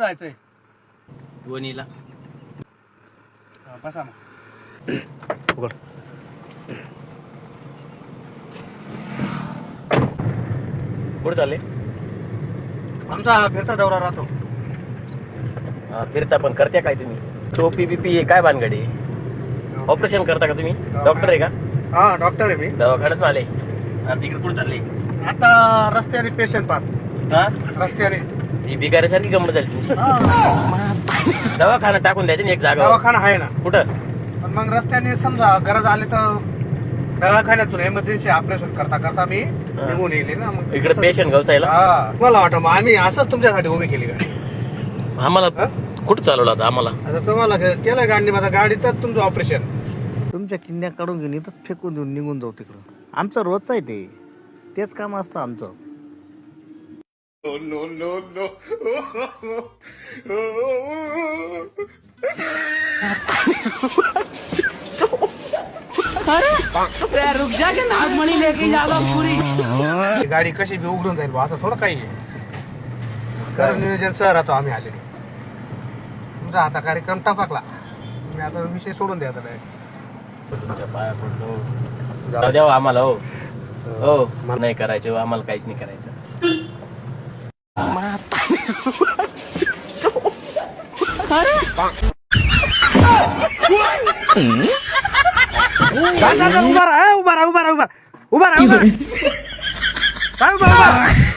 जायचंय? दोन्हीला बसा मग. उघड. कुठं चालले? आमचा फिरता दौरा राहतो. फिरता पण करते काय तुम्ही? टोपी बीपी हे काय भानगडी? ऑपरेशन करता का तुम्ही? डॉक्टर आहे का? हा डॉक्टर आहे मी. दवाखान्यात आले आणि तिकडे कुठे चालले? आता रस्त्याने पेशंट पाहत. हा रस्त्याने ही बिगाऱ्यासारखी गंमत झाली तुमची. दवाखाना टाकून द्यायचं ना एक जागा. दवाखाना आहे ना, कुठं? पण मग रस्त्याने समजा गरज आली तर दवाखान्यातून इमर्जन्सी ऑपरेशन करता करता मी निघून येईल ना. मग इकडे पेशंट गवसायला. मला वाटतं मग आम्ही असंच तुमच्यासाठी उभी केली गाडी. आम्हाला कुठं चालवलं आता आम्हाला? आता तुम्हाला केलं गाडी, माझा गाडीतच तुमचं ऑपरेशन. तुमच्या किडन्या काढून घेऊन इथंच फेकून देऊन निघून जाऊ तिकडं. आमचं रोजचं आहे ते, तेच काम असतं आमचं. गाडी कशी बी उघडून जाईल बा, असं थोडं काही आहे. कारण नियोजन सर राहतो आम्ही आले. तुमचा आता कार्यक्रम टपाकला, मी आता विषय सोडून द्या आता. तुमच्या पाया पडतो. जाऊ द्या आम्हाला. हो हो नाही करायचं, आम्हाला काहीच नाही करायचं. उभा राहा, उभा राहा, उभा राहा, उभा राहा, उभा राहा, उभा राहा.